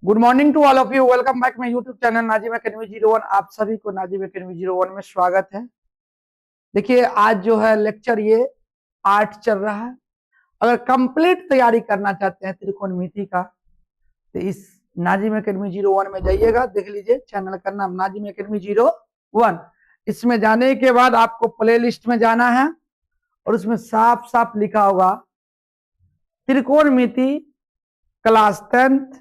Good morning to all of you. Welcome back my YouTube channel Nazim academy 01। आप सभी को Nazim academy 01 में स्वागत है। देखिए आज जो है लेक्चर ये 8 चल रहा है। अगर कंप्लीट तैयारी करना चाहते हैं त्रिकोणमिति का तो इस नाजिम एकेडमी 01 में जाइएगा। देख लीजिए चैनल का नाम नाजिम एकेडमी 01। इसमें जाने के बाद आपको प्ले लिस्ट में जाना है और उसमें साफ साफ लिखा होगा त्रिकोणमिति क्लास 10th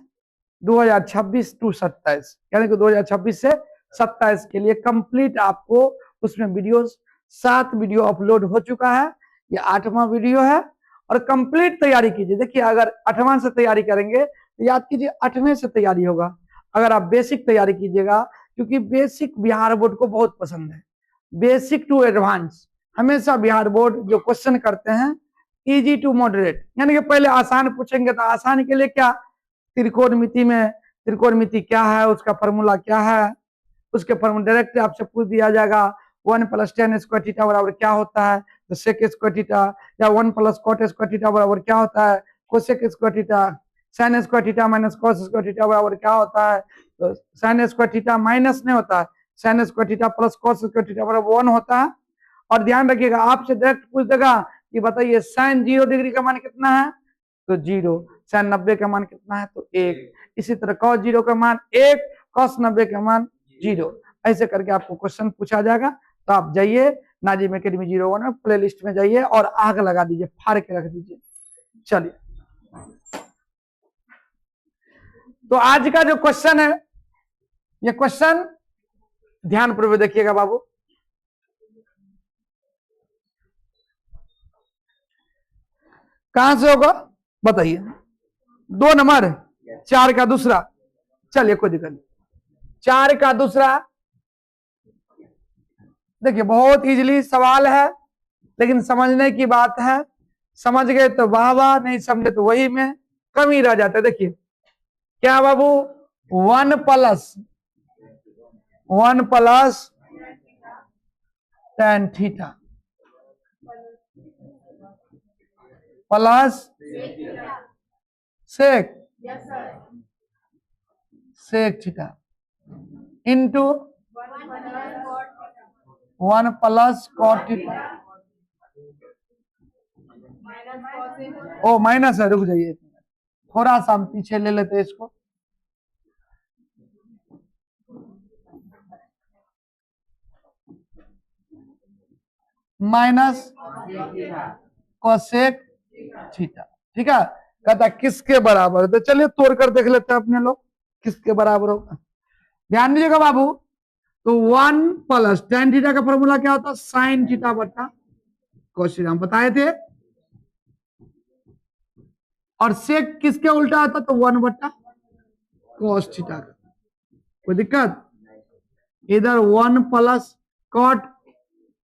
2026 टू 27, यानी कि 2026 से 27 के लिए कंप्लीट आपको उसमें वीडियोस 7 वीडियो अपलोड हो चुका है। ये 8वां वीडियो है और कंप्लीट तैयारी कीजिए। देखिए अगर 8वां से तैयारी करेंगे तो याद कीजिए 8वें से तैयारी होगा। अगर आप बेसिक तैयारी कीजिएगा, क्योंकि बेसिक बिहार बोर्ड को बहुत पसंद है। बेसिक टू एडवांस हमेशा बिहार बोर्ड जो क्वेश्चन करते हैं इजी टू मॉडरेट, यानी कि पहले आसान पूछेंगे तो आसान के लिए क्या त्रिकोणमिति में त्रिकोणमिति क्या है, उसका फॉर्मूला क्या है, उसके फॉर्मूला डायरेक्ट आपसे पूछ दिया जाएगा 1 + tan स्क्वायर थीटा बराबर क्या होता है, तो sec स्क्वायर थीटा, या 1 + cot स्क्वायर थीटा बराबर क्या होता है, cosec square theta, sin square theta minus cos square theta बराबर क्या होता है, तो sin स्क्वायर थीटा माइनस नहीं होता है, sin square theta plus cos square theta बराबर 1 होता है। और ध्यान रखिएगा आपसे डायरेक्ट पूछ देगा कि बताइए sin 0 डिग्री का मान कितना है, तो 0। sin 90 का मान कितना है, तो 1। इसी तरह cos 0 का मान 1, cos 90 का मान 0। ऐसे करके आपको क्वेश्चन पूछा जाएगा। तो आप जाइए नाजिम एकेडमी 01 में प्ले लिस्ट में जाइए और आग लगा दीजिए, फाड़ के रख दीजिए। चलिए तो आज का जो क्वेश्चन है, ये क्वेश्चन ध्यान पूर्वक देखिएगा बाबू। कहां से होगा बताइए, 2 नंबर 4 का दूसरा। चलिए कोई दिक्कत नहीं, 4 का दूसरा। देखिए बहुत इजीली सवाल है, लेकिन समझने की बात है। समझ गए तो वाह वाह, नहीं समझे तो वही में कमी रह जाता है। देखिए क्या बाबू, 1 + tan theta plus sec theta into 1 + cot theta. ओ माइनस है, रुक जाइए थोड़ा सा हम पीछे ले लेते हैं इसको। माइनस cosec थीटा, ठीक है। कहता किसके बराबर है, तो चलिए तोड़ कर देख लेते हैं अपने लोग किसके बराबर होगा। ध्यान दीजिएगा बाबू, तो 1 + tan थीटा का फॉर्मूला क्या होता है, sin थीटा बटा cos थीटा, हम बताए थे। और sec किसके उल्टा आता, तो 1 बटा cos थीटा का। कोई दिक्कत, इधर 1 + cot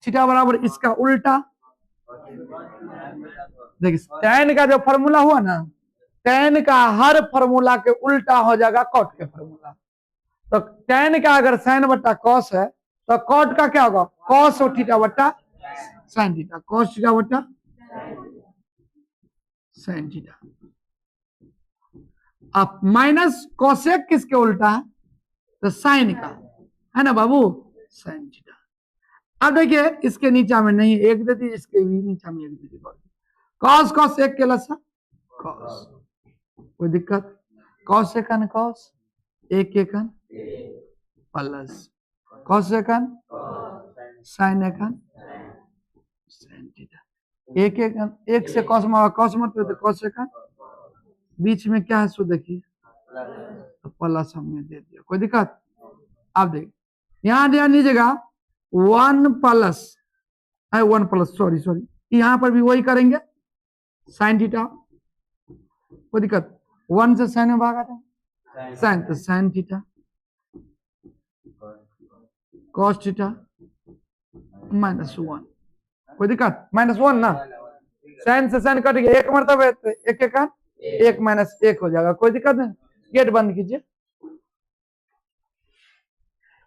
थीटा बराबर इसका उल्टा। देखिए tan का जो फॉर्मूला हुआ ना, tan का हर फॉर्मूला के उल्टा हो जाएगा cot के फॉर्मूला। तो tan का अगर sin बटा cos है तो cot का क्या होगा, cos थीटा बटा sin थीटा, cos थीटा बटा sin थीटा। अब माइनस cosec किसके उल्टा है, तो sin का है ना बाबू, sin थीटा। अब देखिए इसके नीचा में नहीं एक दे दी, इसके भी नीचा में एक दे दी, cos cos एक के लसा cos, कोई दिक्कत, cos सेकंड cos एक एकन प्लस cos सेकंड sin एकन sin थीटा, एक एकन, एक से cos में cos मत तो cos सेकंड, बीच में क्या है सो देखिए तो प्लस हमने दे दिया, कोई दिक्कत। आप देखिए यहां ध्यान दीजिएगा 1 + सॉरी यहां पर भी वही करेंगे sin थीटा, कोई दिक्कत, 1 से sin में भागा था sin, तो sin थीटा cos थीटा -1, कोई दिक्कत, -1 ना, sin से sin कट गया, एक मरतबा एक एक 1 - 1 हो जाएगा, कोई दिक्कत नहीं। गेट बंद कीजिए,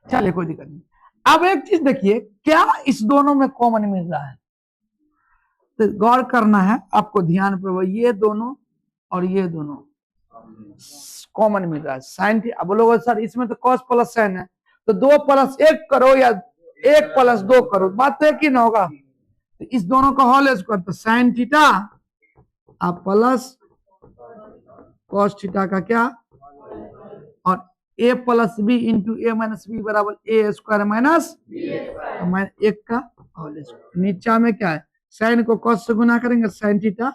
चलिए कोई दिक्कत नहीं। अब एक चीज देखिए, क्या इस दोनों में कॉमन मिल रहा है, तो गौर करना है आपको ध्यान पर, ये दोनों और ये दोनों कॉमन मिल रहा है साइन थीटा। बोलोगे सर इसमें तो कॉस प्लस साइन है, तो 2 प्लस 1 करो या 1 प्लस 2 करो, बात तो एक ही ना होगा। तो इस दोनों का होल स्क्वायर, तो साइन थीटा आप प्लस कॉस थीटा का क्या, और a plus B into A minus B बराबर ए स्क्वायर माइनस 1 का होल स्क्वायर। नीचा में क्या है, साइन को कॉस से गुना करेंगे, साइन थीटा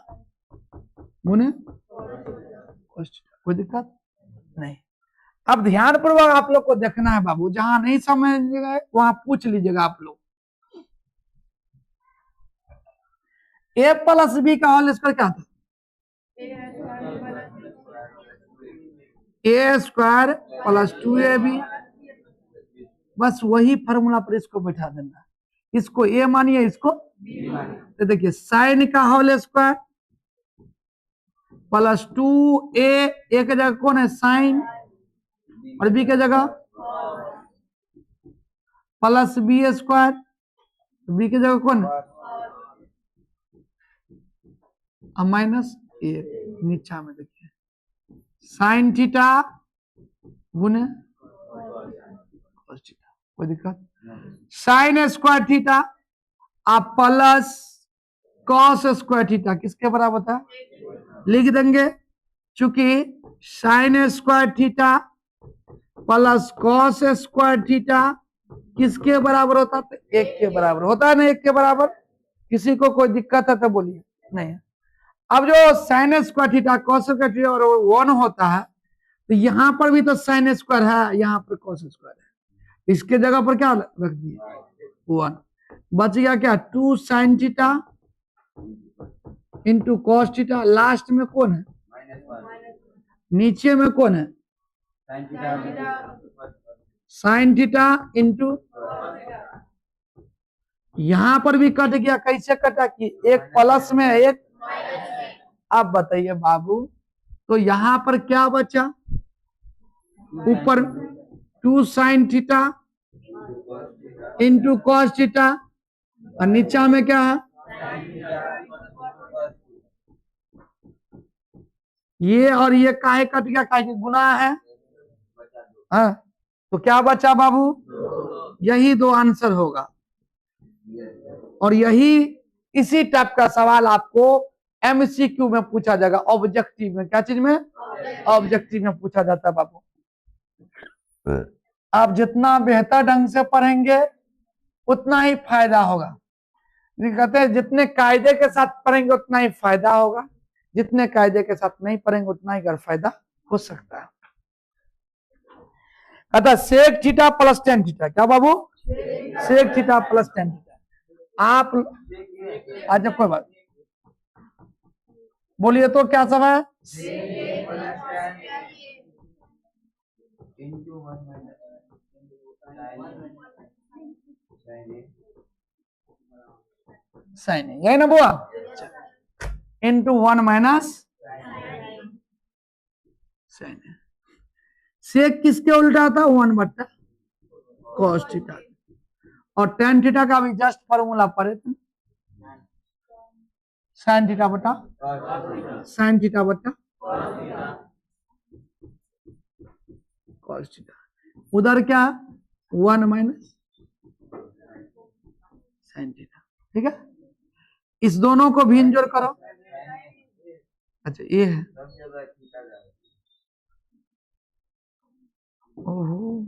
गुने कॉस थीटा, कोई दिक्कत नहीं। अब ध्यान पूर्वक आप लोग को देखना है बाबू, जहां नहीं समझिएगा वहां पूछ लीजिएगा आप लोग। ए प्लस बी का होल स्क्वायर क्या था, ए स्क्वायर प्लस 2ab, बस वही फॉर्मूला पर इसको बैठा देना, इसको ए मानिए इसको बी मानिए। तो देखिए साइन का होल स्क्वायर प्लस 2a, ए की जगह कौन है साइन, और बी की जगह प्लस बी स्क्वायर, बी की जगह कौन है माइनस ए। नीचा में देखिए साइन थीटा गुने कॉस थीटा, कोई दिक्कत, साइन स्क्वायर थीटा आप प्लस कॉस स्क्वायर थीटा किसके बराबर था, लिख देंगे, चूंकि sine square theta plus cos square theta किसके बराबर होता, तो 1 के बराबर होता है ना, 1 के बराबर। किसी को कोई दिक्कत है तो बोलिए, नहीं। अब जो sine square theta cos square theta और 1 होता है, तो यहां पर भी तो साइन स्क्वायर है, यहां पर कॉस स्क्वायर है, इसके जगह पर क्या रख दिए 1, बच गया क्या 2 sine theta into cos theta, last में कौन है नीचे में कौन है साइन थीटा इंटू, यहां पर भी कट गया, कैसे कटा कि एक प्लस में है एक। अब बताइए बाबू, तो यहां पर क्या बचा, ऊपर 2 sine theta into cos theta, और नीचा में क्या है ये, और ये काहे कट गया, काहे गुना है, हाँ, तो क्या बचा बाबू, यही 2 आंसर होगा। और यही इसी टाइप का सवाल आपको एमसीक्यू में पूछा जाएगा, ऑब्जेक्टिव में, क्या चीज में, ऑब्जेक्टिव में पूछा जाता है बाबू। आप जितना बेहतर ढंग से पढ़ेंगे उतना ही फायदा होगा, कहते हैं जितने कायदे के साथ पढ़ेंगे उतना ही फायदा होगा, जितने कायदे के साथ नहीं पढ़ेंगे उतना ही गैरफायदा हो सकता है। कहता sec theta plus tan theta, क्या बाबू, sec theta plus tan theta. आप आज कोई बात बोलिए तो क्या सब है, साइन, यही ना बुआ, इंटू 1 माइनस साइन। सेक किसके उल्टा था, 1 बट्टा कॉस थीटा, और टेन थीटा का भी जस्ट फॉर्मूला पढ़े थे, साइन थीटा बटा साइन थीटा बटा कॉस थीटा, उधर क्या 1 माइनस साइन थीटा, ठीक है। इस दोनों को भिन्न जोड़ करो, अच्छा ये है, ओहो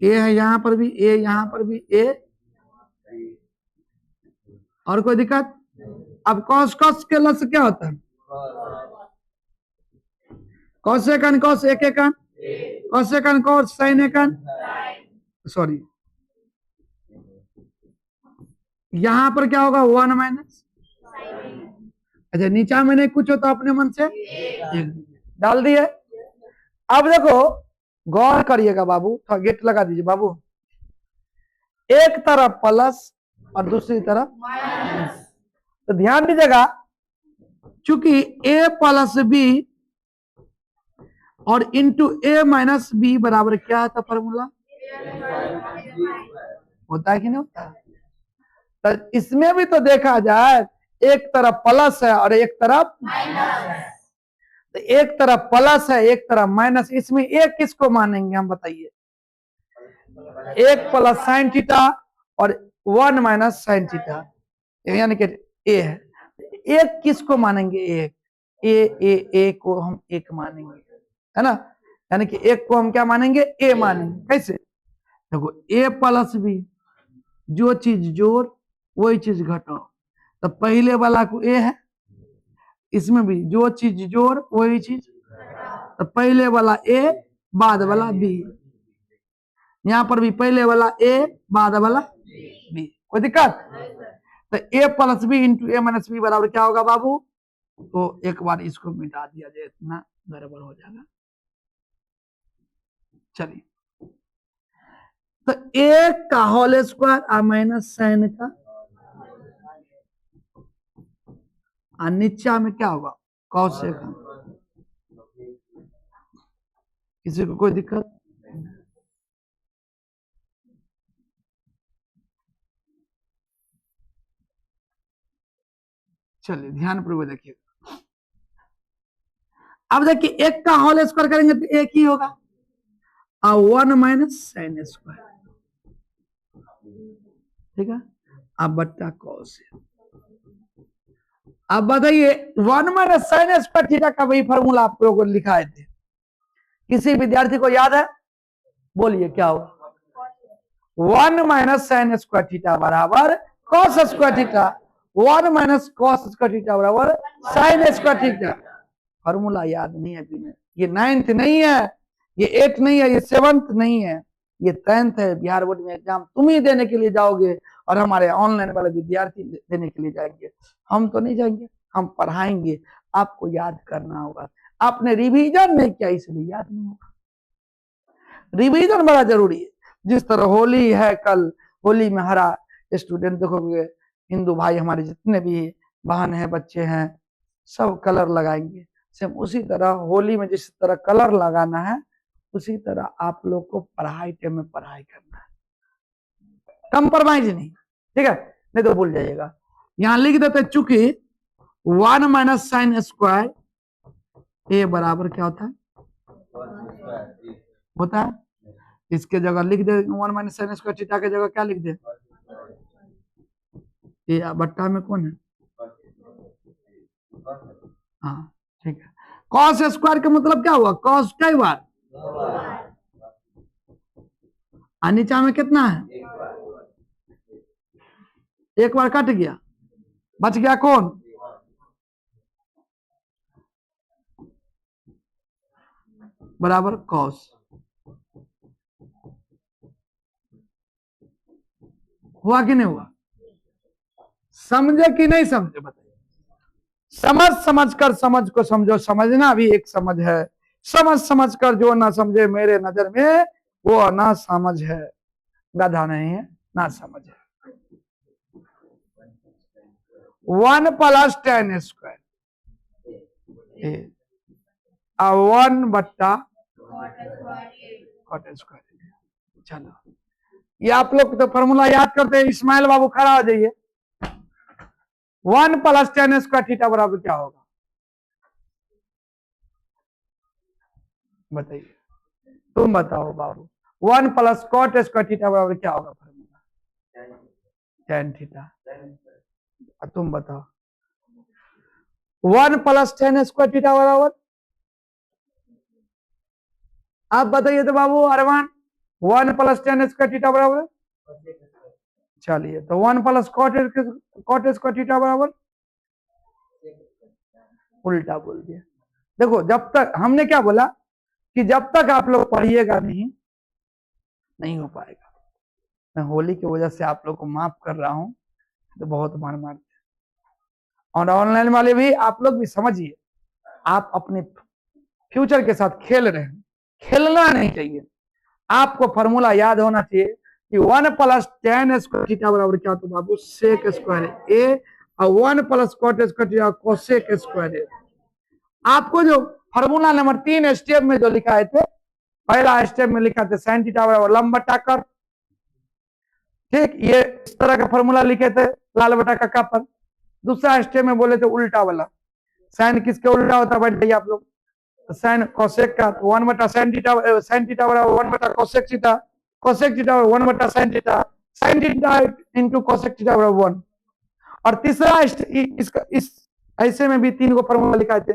ए है, यहां पर भी ए, यहां पर भी ए, और कोई दिक्कत। अब कॉस कॉस के लस क्या होता है, कॉस सेकंड कॉस एक एकन, कॉस सेकंड कॉस साइन एकन, सॉरी यहां पर क्या होगा 1 माइनस, अच्छा नीचा में नहीं कुछ होता, अपने मन से डाल दिए। अब देखो गौर करिएगा बाबू, थोड़ा गेट लगा दीजिए बाबू, एक तरफ प्लस और दूसरी तरफ माइनस, तो ध्यान दीजिएगा, चूंकि a प्लस बी और इंटू ए माइनस बी बराबर क्या था फॉर्मूला? होता है कि नहीं होता? तो इसमें भी तो देखा जाए, एक तरफ प्लस है और एक तरफ माइनस, तो एक तरफ प्लस है एक तरफ माइनस, इसमें एक किसको मानेंगे हम बताइए? एक प्लस साइन थीटा और 1 माइनस साइन थीटा, यानी कि ए है। एक किसको मानेंगे? एक ए को हम एक मानेंगे, है ना? यानी कि एक को हम क्या मानेंगे? ए मानेंगे। कैसे? देखो ए प्लस बी, जो चीज जोड़ वही चीज घटाओ, तो पहले वाला को ए है, इसमें भी जो चीज जोड़ वही चीज, तो पहले वाला ए बाद वाला बी, यहां पर भी पहले वाला ए बाद वाला बी। कोई दिक्कत? तो ए plus B into A minus B बराबर क्या होगा बाबू? तो एक बार इसको मिटा दिया जाए, इतना गड़बड़ हो जाएगा। चलिए, तो ए का होल स्क्वायर और माइनस साइन का, और नीचा में क्या होगा? कॉस का। किसी को कोई दिक्कत? चलिए ध्यान पूर्वक देखिए। अब देखिए एक का होल स्क्वायर करेंगे तो एक ही होगा, और 1 माइनस साइन स्क्वायर, ठीक है? अब बट्टा कॉस। अब बताइए 1 माइनस साइन स्क्वायर थीटा का वही फॉर्मूला आप लोगों को लिखाए थे, किसी विद्यार्थी को याद है? बोलिए क्या होगा? 1 माइनस साइन स्क्वायर थीटा बराबर cos square theta, 1 minus cos square theta बराबर साइन स्क्वायर थीटा। फॉर्मूला याद नहीं है अभी? ये 9th नहीं है, ये 8th नहीं है, ये 7th नहीं है, ये 10th है। बिहार बोर्ड में एग्जाम तुम ही देने के लिए जाओगे और हमारे ऑनलाइन वाले विद्यार्थी देने के लिए जाएंगे। हम तो नहीं जाएंगे, हम पढ़ाएंगे, आपको याद करना होगा। आपने रिवीजन नहीं किया इसलिए याद नहीं होगा। रिवीजन बड़ा जरूरी है। जिस तरह होली है, कल होली में हरा स्टूडेंट देखोगे, हिंदू भाई हमारे जितने भी बहन है बच्चे हैं सब कलर लगाएंगे, सेम उसी तरह होली में जिस तरह कलर लगाना है उसी तरह आप लोग को पढ़ाई टाइम में पढ़ाई करना है, कंप्रोमाइज नहीं, ठीक है? नहीं तो भूल जाइएगा। यहां लिख देते चूंकि 1 माइनस साइन स्क्वायर ए बराबर क्या होता है? होता है। इसके जगह लिख दे 1 माइनस साइन स्क्वायर थीटा के जगह क्या लिख दे? ये बट्टा में कौन है? हाँ ठीक है। कॉस स्क्वायर का मतलब क्या हुआ? कॉस कई बार, और नीचा में कितना है? एक बार कट गया, बच गया कौन? बराबर कॉस। हुआ कि नहीं हुआ? समझे कि नहीं समझे बताइए? समझ कर समझ को समझो, समझना भी एक समझ है। समझ कर जो ना समझे मेरे नजर में वो ना समझ है, गधा नहीं है, ना समझ है। 1 प्लस tan स्क्वायर 1 बट्टा कॉट स्क्वायर। चलो ये आप लोग तो फॉर्मूला याद करते हैं। इस्माइल बाबू खड़ा हो जाइए। 1 प्लस tan स्क्वायर थीटा बराबर क्या होगा बताइए? तुम बताओ बाबू। 1 प्लस कॉट स्क्वायर थीटा बराबर क्या होगा फॉर्मूला? tan theta. तुम बताओ। 1 प्लस tan स्क्वायर थीटा बराबर, आप बताइए तो बाबू अरमान। 1 प्लस tan स्क्वायर थीटा बराबर, चलिए तो 1 प्लस कॉट स्क्वायर थीटा बराबर, उल्टा बोल दिया। देखो जब तक हमने क्या बोला कि जब तक आप लोग पढ़िएगा नहीं हो पाएगा। मैं होली की वजह से आप लोग को माफ कर रहा हूं, तो बहुत मार मारते। और ऑनलाइन वाले भी आप लोग भी समझिए, आप अपने फ्यूचर के साथ खेल रहे हैं, खेलना नहीं चाहिए। आपको फॉर्मूला याद होना चाहिए कि 1 प्लस tan स्क्वायर थीटा बराबर क्या? तो बाबू सेक स्क्वायर ए, और 1 plus cot square theta cosec square A. आपको जो फॉर्मूला नंबर 3 स्टेप में जो लिखाए थे, पहला स्टेप में लिखा था साइन थीटा बराबर लंब बटा कर, ठीक, ये इस तरह का फॉर्मूला लिखे थे लाल बटा कक्का पर। दूसरा स्टेप में बोले थे उल्टा वाला, साइन किसके उल्टा होता है बैठ जाइए आप लोग, तो साइन कोसेक का 1 बटा साइन थीटा बराबर 1 बटा कोसेक थीटा, कोसेक थीटा 1 बटा sine theta into cosec theta बराबर 1। और तीसरा इसका इस ऐसे में भी 3 को फॉर्मूला लिखाए थे,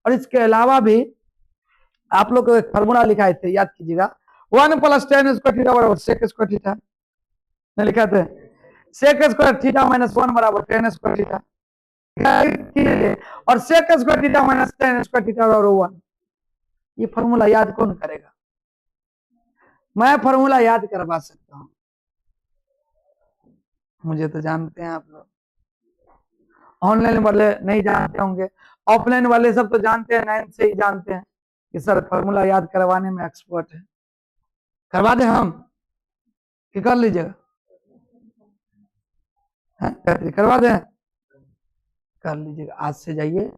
और इसके अलावा भी आप लोग को एक फॉर्मूला लिखाए थे, याद कीजिएगा, 1 प्लस टेन स्क्वायर थीटा बराबर सेक स्क्वायर थीटा, लिखा था सेक स्क्वायर थीटा माइनस 1 बराबर टेन स्क्वायर थीटा, और sec square theta minus tan square theta बराबर 1। ये फॉर्मूला याद कौन करेगा? मैं फॉर्मूला याद करवा सकता हूं, मुझे तो जानते हैं आप लोग, ऑनलाइन वाले नहीं जानते होंगे, ऑफलाइन वाले सब तो जानते हैं, 9 से ही जानते हैं कि सर फॉर्मूला याद करवाने में एक्सपर्ट है। करवा दें हम कि कर लीजिएगा? करवा दें, कर लीजिएगा। आज से जाइए,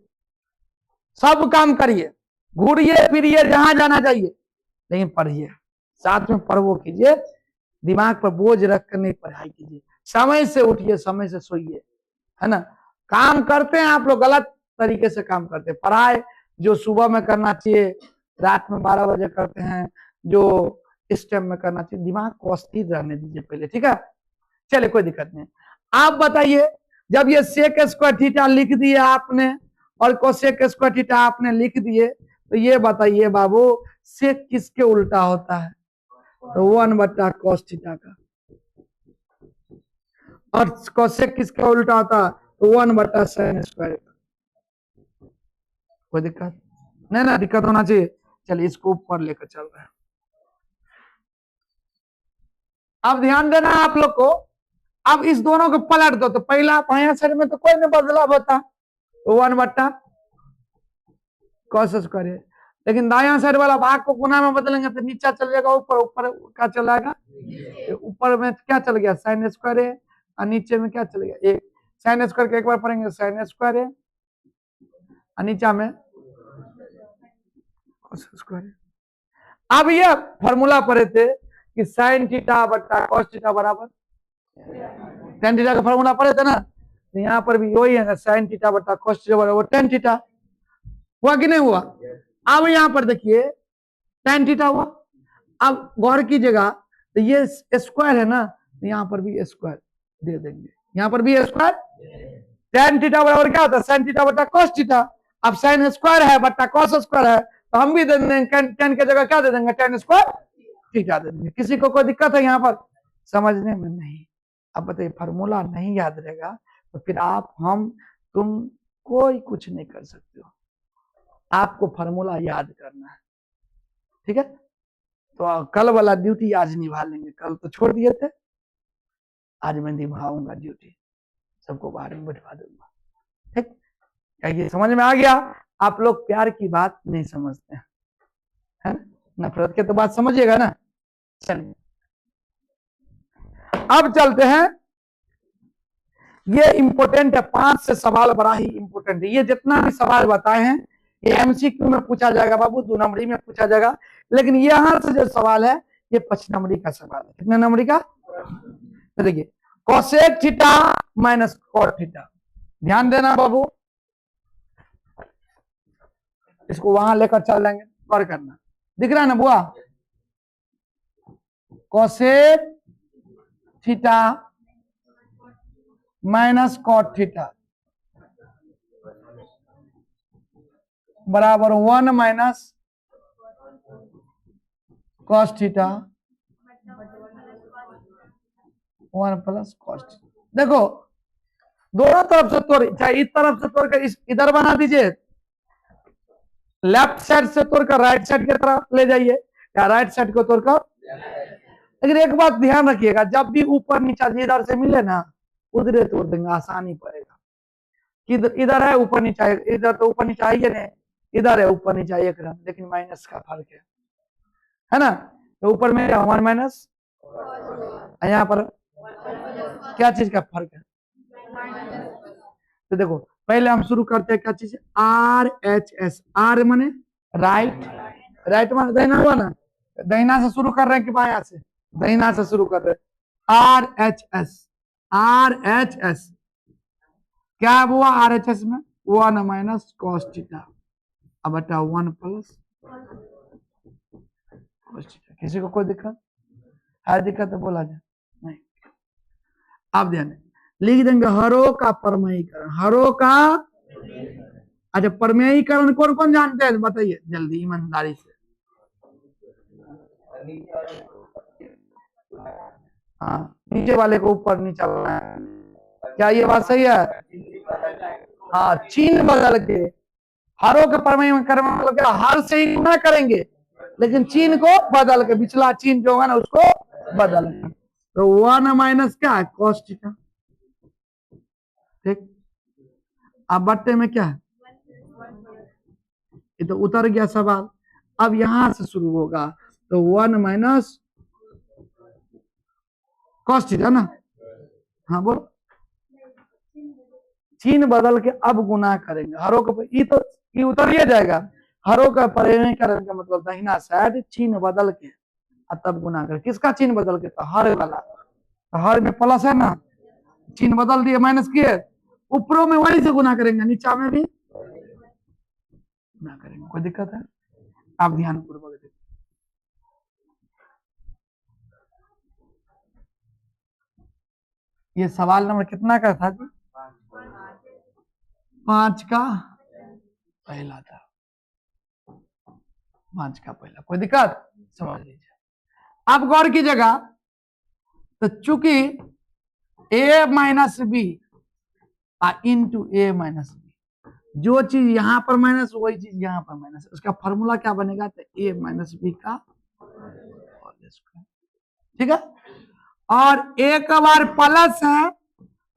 सब काम करिए, घूरिए फिरिए जहां जाना चाहिए, लेकिन पढ़िए, साथ में पढ़वो कीजिए, दिमाग पर बोझ रख कर नहीं पढ़ाई कीजिए, समय से उठिए, समय से सोइए, है ना। काम करते हैं आप लोग, गलत तरीके से काम करते हैं। पढ़ाई जो सुबह में करना चाहिए, रात में 12 बजे करते हैं, जो इस टाइम में करना चाहिए, दिमाग को अस्थिर रहने दीजिए पहले, ठीक है। चलिए, कोई दिक्कत नहीं। आप बताइए, जब ये सेक स्क्वायर थीटा लिख दिए आपने और कोसेक स्क्वायर थीटा आपने लिख दिए, तो ये बताइए बाबू, सेक किसके उल्टा होता है? तो 1 बटा कोस थीटा का। और कोसेक किसका उल्टा होता है? तो 1 बटा साइन स्क्वायर का। कोई दिक्कत नहीं ना? दिक्कत होना चाहिए। चलिए, इसको ऊपर लेकर चल रहे हैं। अब ध्यान देना आप लोग को, अब इस दोनों को पलट दो, तो पहला बायां साइड में तो कोई नहीं बदलाव होता, 1 बट्टा कॉस स्क्वायर है, लेकिन दायां साइड वाला भाग को गुना में बदलेंगे तो नीचा चल जाएगा, ऊपर ऊपर क्या चला जाएगा? ऊपर में क्या चल गया? साइन स्क्वायर है, और नीचे में क्या चल गया? एक साइन स्क्वायर के एक बार पढ़ेंगे साइन स्क्वायर है, और नीचा में कॉस स्क्वायर है। अब ये फॉर्मूला पढ़े थे कि साइन थीटा बट्टा कॉस थीटा बराबर टेन थीटा का फॉर्मूला पढ़े थे ना, तो यहाँ पर भी वही है ना, साइन थीटा बट्टा कॉस थीटा बराबर टेन थीटा। हुआ कि नहीं हुआ? अब यहाँ पर देखिए टेन थीटा हुआ। अब गौर कीजिएगा, तो ये स्क्वायर है ना, तो यहाँ पर भी स्क्वायर दे देंगे, यहाँ पर भी स्क्वायर। टेन थीटा बराबर क्या होता है? साइन थीटा बट्टा कॉस थीटा। अब साइन स्क्वायर है बट्टा कॉस स्क्वायर है, तो हम भी दे देंगे टेन की जगह क्या दे देंगे? टेन स्क्वायर थीटा दे देंगे। किसी को कोई दिक्कत है यहाँ पर समझने में? नहीं। अब बताइए, फार्मूला नहीं याद रहेगा तो फिर आप, हम, तुम कोई कुछ नहीं कर सकते हो। आपको फार्मूला याद करना है, ठीक है। तो कल वाला ड्यूटी आज निभा लेंगे, कल तो छोड़ दिए थे, आज मैं निभाऊंगा ड्यूटी, सबको बाहर में बैठवा दूंगा, ठीक। क्या ये समझ में आ गया? आप लोग प्यार की बात नहीं समझते हैं, है ना, नफरत के तो बात समझिएगा ना। चलिए, अब चलते हैं। ये इंपोर्टेंट है, 5 से सवाल बड़ा ही इंपोर्टेंट है। ये जितना भी सवाल बताए हैं ये एमसीक्यू में पूछा जाएगा बाबू, 2 नंबरी में पूछा जाएगा, लेकिन यहां से जो सवाल है ये 5 नंबरी का सवाल है। कितने नंबरी का? तो देखिए, cosec theta minus cot theta, ध्यान देना बाबू, इसको वहां लेकर चल जाएंगे, गौर करना। दिख रहा है ना बुआ? Cosec theta minus cot theta बराबर 1 minus cos theta 1 plus cos. देखो, दोनों तरफ से तोड़, चाहे इस तरफ से तोड़कर इधर बना दीजिए, लेफ्ट साइड से तोड़कर राइट साइड की तरफ ले जाइए, या राइट साइड को तोड़कर। लेकिन एक बात ध्यान रखिएगा, जब भी ऊपर नीचा इधर से मिले ना, उधरे तोड़ देंगे, आसानी पड़ेगा। कि इधर है ऊपर नीचा, इधर तो ऊपर नीचा ही नहीं, इधर है ऊपर नीचा एक रन, लेकिन माइनस का फर्क है ना। तो ऊपर में 1 माइनस, यहाँ पर क्या चीज का फर्क है? तो देखो, पहले हम शुरू करते हैं क्या चीज? RHS। आर माने राइट, राइट माने दाहिना हुआ ना, दाहिना से शुरू कर रहे हैं कि बाया से, दाहिना से शुरू कर रहे हैं। RHS, RHS क्या हुआ RHS में 1 माइनस कॉस थीटा, अब बटा 1 प्लस कॉस थीटा। किसी को कोई दिक्कत है? दिक्कत तो बोला जाए नहीं। अब ध्यान लिख देंगे हरों का परमेयीकरण, हरों का, अच्छा परमेयीकरण कौन कौन जानते हैं बताइए जल्दी ईमानदारी से। हाँ नीचे वाले को ऊपर नीचे वाला है, क्या ये बात सही है? हाँ चिन्ह बदल के हरों के परमेयीकरण मतलब क्या, हर से ही गुणा करेंगे लेकिन चिन्ह को बदल के, पिछला चिन्ह जो है ना उसको बदल के। तो 1 माइनस क्या है कॉस थीटा, ठीक। अब बट्टे में क्या है, ये तो उतर गया सवाल। अब यहां से शुरू होगा तो 1 माइनस कॉस थीटा ना, हाँ बोलो, चिन्ह बदल के अब गुना करेंगे हरों का, ये तो ये उतर ही जाएगा। हरों का परमेयीकरण का मतलब दाहिना साइड चिन्ह बदल के तब गुना कर, किसका चिन्ह बदल के, तो हर वाला, तो हर में प्लस है ना, चिन्ह बदल दिए माइनस किए, ऊपरों में वही से गुना करेंगे, नीचा में भी गुना करेंगे। कोई दिक्कत है? आप ध्यान पूर्वक देखिए, ये सवाल नंबर कितना का था जी? 5 का पहला था, 5 का पहला। कोई दिक्कत? समझ लीजिए। अब गौर कीजिएगा, तो चूंकि a minus B into A minus B, जो चीज यहां पर माइनस वही चीज यहां पर माइनस, उसका फॉर्मूला क्या बनेगा, तो a माइनस बी का होल स्क्वायर, ठीक है। और एक बार प्लस है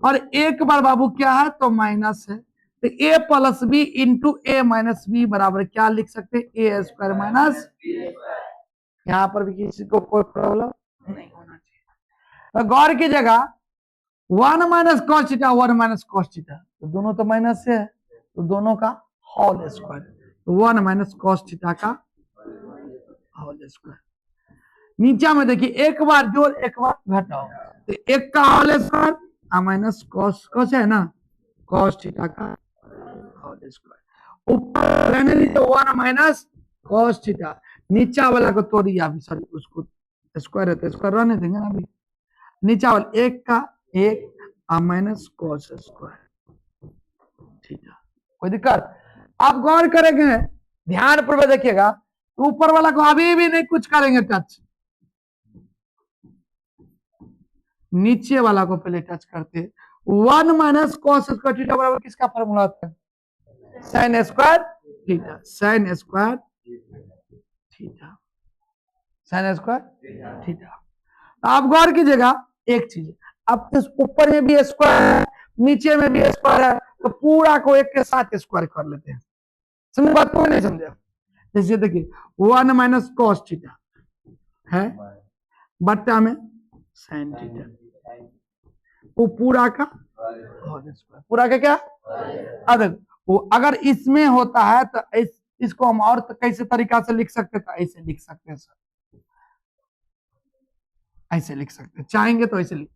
और एक बार बाबू क्या है तो माइनस है, तो a plus B into A minus B बराबर क्या लिख सकते हैं, ए स्क्वायर माइनस, यहां पर भी किसी को कोई प्रॉब्लम नहीं होना चाहिए। तो गौर कीजिएगा 1 minus cos theta 1 minus cos theta, तो दोनों तो माइनस से है, तो दोनों का होल स्क्वायर, तो 1 माइनस कॉस थीटा का होल स्क्वायर। नीचे में देखिए एक बार जोड़ एक बार घटाओ, तो एक का whole square minus cos, cos है ना, कॉस थीटा का होल स्क्वायर। ऊपर रहने दीजिए 1 माइनस कॉस थीटा, नीचा वाला को तोड़िए अभी, सॉरी उसको स्क्वायर है तो स्क्वायर रहने देंगे ना अभी, नीचा वाला एक का एक माइनस कॉस स्क्वायर थीटा। कोई दिक्कत? आप गौर करेंगे ध्यान पूर्वक देखिएगा, ऊपर वाला को अभी भी नहीं कुछ करेंगे टच, नीचे वाला को पहले टच करते। 1 माइनस कॉस स्क्वायर थीटा बराबर किसका फॉर्मूला होता है, sine square theta, sine square theta, sine square theta. आप गौर कीजिएगा एक चीज, अब इस ऊपर में भी स्क्वायर है नीचे में भी स्क्वायर है, तो पूरा को एक के साथ स्क्वायर कर लेते हैं, समझ बात को नहीं समझे? जैसे देखिए 1 माइनस कॉस थीटा है बट्टा में साइन थीटा, वो पूरा का पूरा का क्या, अगर वो अगर इसमें होता है तो इसको हम और कैसे तरीका से लिख सकते, तो ऐसे लिख सकते हैं सर, ऐसे लिख सकते हैं, चाहेंगे तो ऐसे लिख,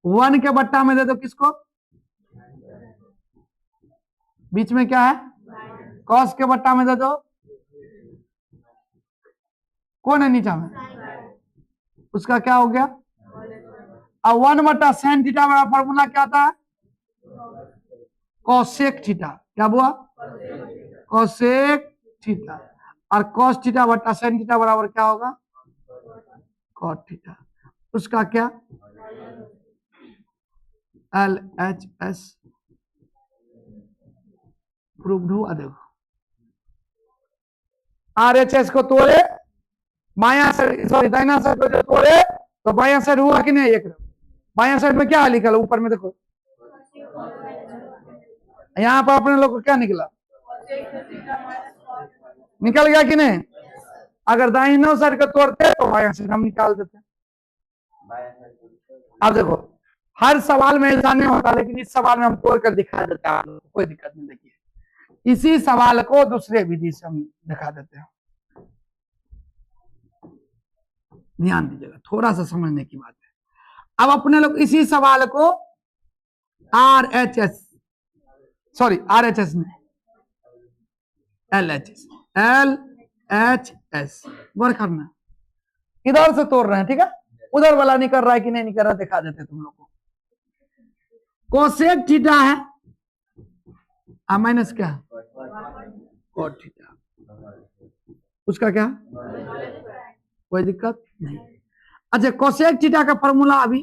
1 के बट्टा में दे दो किसको, बीच में क्या है कॉस के बट्टा में दे दो, कौन है नीचा में, उसका क्या हो गया, अब 1 बट्टा साइन थीटा वाला फॉर्मूला क्या था, कॉसेक थीटा, क्या हुआ कॉसेक थीटा, और कॉस थीटा बट्टा साइन थीटा बराबर क्या होगा कॉट थीटा, उसका क्या LHS प्रूव्ड हुआ। देखो RHS को तोड़े बाया साइड, सॉरी दाहिना साइड को जो तोड़े तो बाया साइड हुआ कि नहीं, एक बाया साइड में क्या लिखा ऊपर में देखो, यहाँ पर अपने लोग को क्या निकला, निकल गया कि नहीं, अगर दाहिना साइड को तोड़ते तो बाया साइड हम निकाल देते। अब देखो हर सवाल में ऐसा नहीं होता, लेकिन इस सवाल में हम तोड़ कर दिखा देते हैं, कोई दिक्कत नहीं। देखिए इसी सवाल को दूसरे विधि से हम दिखा देते हैं, ध्यान दीजिएगा, थोड़ा सा समझने की बात है। अब अपने लोग इसी सवाल को RHS, सॉरी RHS नहीं, LHS वर्क करना, इधर से तोड़ रहे हैं, ठीक है, उधर वाला नहीं कर रहा है कि नहीं कर रहा, दिखा देते तुम लोग को। कोसेक थीटा है माइनस क्या, कॉट थीटा, उसका क्या, कोई दिक्कत नहीं। अच्छा, कोसेक थीटा का फॉर्मूला अभी,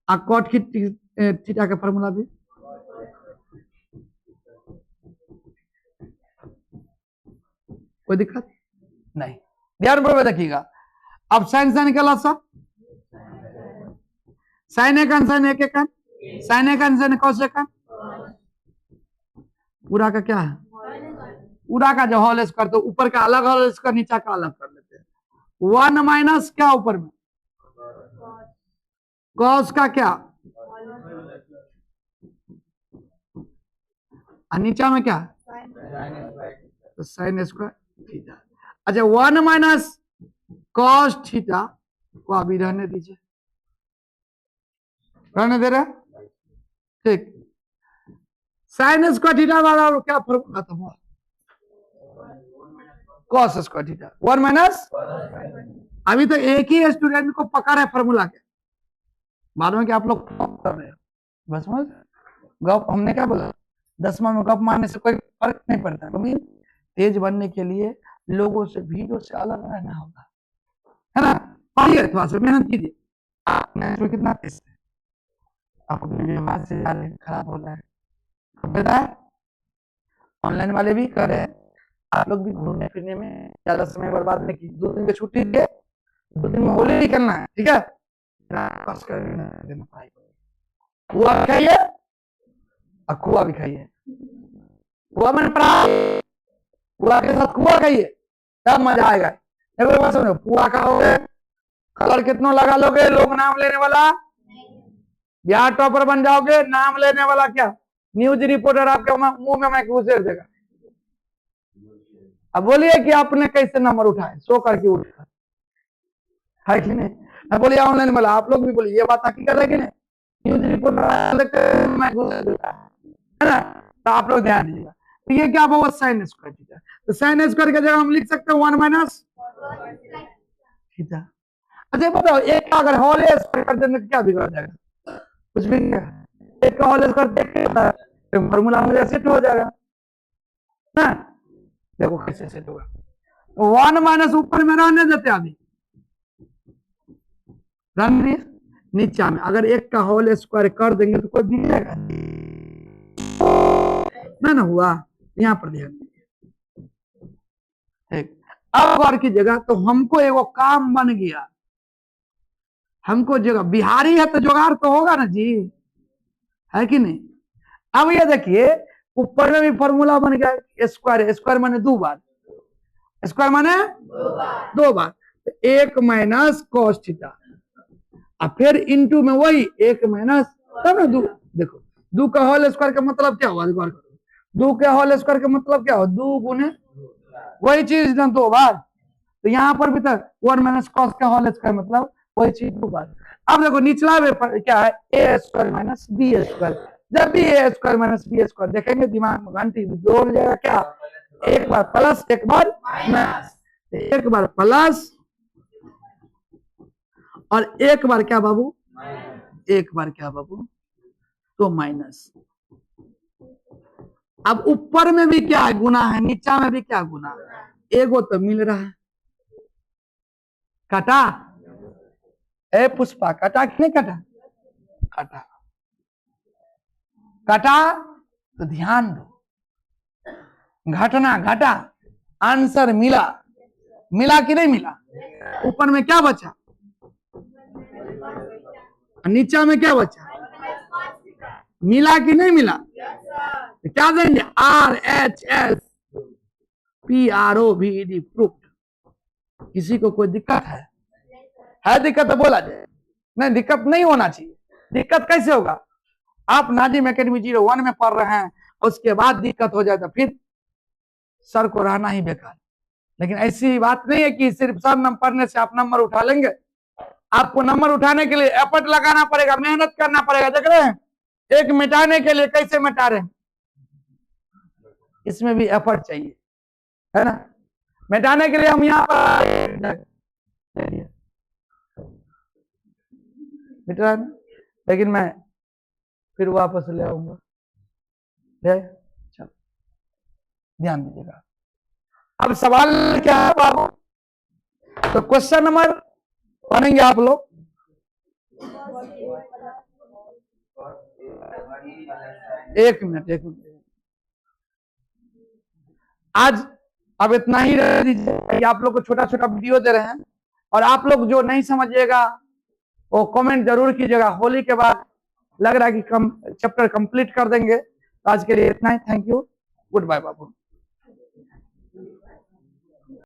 कॉट थीटा का फॉर्मूला भी, कोई दिक्कत नहीं, ध्यान पूर्वक देखिएगा। अब साइन साइन निकला सब, साइन एक साइन एक एक साइन एक साइन कोसेक, पूरा का क्या है, पूरा का जो होल स्क्वायर, तो ऊपर का अलग होल स्क्वायर, नीचे का अलग कर लेते हैं। 1 माइनस क्या ऊपर में, कॉस का क्या, नीचे में क्या, तो साइन स्क्वायर थीटा। अच्छा, 1 माइनस कॉस थीटा को अभी रहने दीजिए, रहने दे रहे, ठीक। साइन स्क्वायर थीटा वाला क्या फॉर्मूला था, कॉस स्क्वायर थीटा, 1 माइनस, अभी तो एक ही स्टूडेंट को पकड़ है फॉर्मूला के, बाद में क्या आप लोग कर रहे हो, बस समझ गप, हमने क्या बोला, 10वां में गप मारने से कोई फर्क नहीं पड़ता, क्योंकि तेज बनने के लिए लोगों से, भीड़ों से अलग रहना होगा, है ना। पढ़िए, थोड़ा सा मेहनत कीजिए, आपने कितना तेज है, अपने व्यवहार से खराब हो रहा है, पता है, ऑनलाइन वाले भी कर रहे हैं, आप लोग भी घूमने फिरने में ज्यादा समय बर्बाद नहीं की, 2 दिन की छुट्टी दे, 2 दिन में होली नहीं करना है, ठीक है, कुआ भी खाइए और कुआ भी खाइए, कुआ मैंने पढ़ा, कुआ के साथ कुआ खाइए, तब मजा आएगा। एक बार सुनो, कुआ खाओगे, कलर कितना लगा लोगे, लोग नाम लेने वाला, बिहार टॉपर बन जाओगे, नाम लेने वाला क्या, न्यूज रिपोर्टर आपके मुंह में मैं घुसेड़ देगा। अब बोलिए कि आपने कैसे नंबर उठाए, सो करके उठा है कि नहीं, मैं बोलिए ऑनलाइन वाला, आप लोग भी बोलिए, ये बात हकीकत है कि नहीं, न्यूज रिपोर्टर मैं घुसेड़ देता है ना, तो आप लोग ध्यान दीजिएगा। तो ये क्या होगा, साइन स्क्वायर थीटा, तो साइन स्क्वायर की जगह हम लिख सकते हैं 1 माइनस थीटा। अच्छा बताओ, एक का अगर होल स्क्वायर कर देंगे तो क्या बिगड़ जाएगा, कुछ भी नहीं, एक का होल स्क्वायर देखते तो फॉर्मूला मुझे सेट हो जाएगा ना, देखो कैसे सेट होगा, 1 माइनस ऊपर में रहने देते, अभी रन दिए, नीचे में अगर एक का होल स्क्वायर कर देंगे तो कोई बिगड़ेगा ना हुआ, यहाँ पर ध्यान दीजिए, ठीक। अब और की जगह तो हमको एगो काम बन गया, हमको जगह, बिहारी है तो जुगाड़ तो होगा ना जी, है कि नहीं। अब ये देखिए, ऊपर में भी फॉर्मूला बन गया, स्क्वायर, स्क्वायर माने 2 बार, स्क्वायर माने 2 बार, तो 1 माइनस कॉस थीटा, और फिर इनटू में वही 1 माइनस, तब ना 2, देखो 2 का होल स्क्वायर का मतलब क्या हुआ, 2 के होल स्क्वायर का मतलब क्या हुआ, 2 गुने वही चीज ना 2 बार, तो यहाँ पर भी तो 1 माइनस कॉस का होल स्क्वायर मतलब वही चीज 2 बार। अब देखो निचला में क्या है, ए स्क्वायर माइनस बी स्क्वायर, जब भी ए स्क्वायर माइनस बी स्क्वायर देखेंगे दिमाग में घंटी जोड़ जाएगा, क्या, एक बार प्लस एक बार माइनस, एक बार प्लस और एक बार क्या बाबू, एक बार क्या बाबू, तो माइनस। अब ऊपर में भी क्या है, गुना है, नीचा में भी क्या गुना, एगो तो मिल रहा है, कटा, ए पुष्पा कटा कि नहीं कटा, कटा, कटा, तो ध्यान दो, घटना घटा, आंसर मिला, मिला कि नहीं मिला, ऊपर में क्या बचा, नीचा में क्या बचा, मिला कि नहीं मिला, तो क्या देंगे, RHS PROVED, प्रूफ। किसी को कोई दिक्कत है दिक्कत तो बोला जाए, नहीं दिक्कत नहीं होना चाहिए, दिक्कत कैसे होगा, आप नाजिम एकेडमी 01 में पढ़ रहे हैं, उसके बाद दिक्कत हो जाए तो फिर सर को रहना ही बेकार। लेकिन ऐसी बात नहीं है कि सिर्फ सर नंबर पढ़ने से आप नंबर उठा लेंगे। आपको नंबर उठाने के लिए एफर्ट लगाना पड़ेगा, मेहनत करना पड़ेगा। देख रहे हैं एक मिटाने के लिए कैसे मिटा रहे हैं, इसमें भी एफर्ट चाहिए, है ना। मिटाने के लिए हम यहाँ पर मिट रहा है ना, लेकिन मैं फिर वापस ले आऊंगा। चलो ध्यान दीजिएगा। अब सवाल क्या है बाबू, तो क्वेश्चन नंबर पढ़ेंगे आप लोग। एक मिनट आज अब इतना ही रह दीजिए। आप लोग को छोटा छोटा वीडियो दे रहे हैं, और आप लोग जो नहीं समझिएगा वो कमेंट जरूर कीजिएगा। होली के बाद लग रहा है कि चैप्टर कंप्लीट कर देंगे। तो आज के लिए इतना ही। Thank you, goodbye Babu.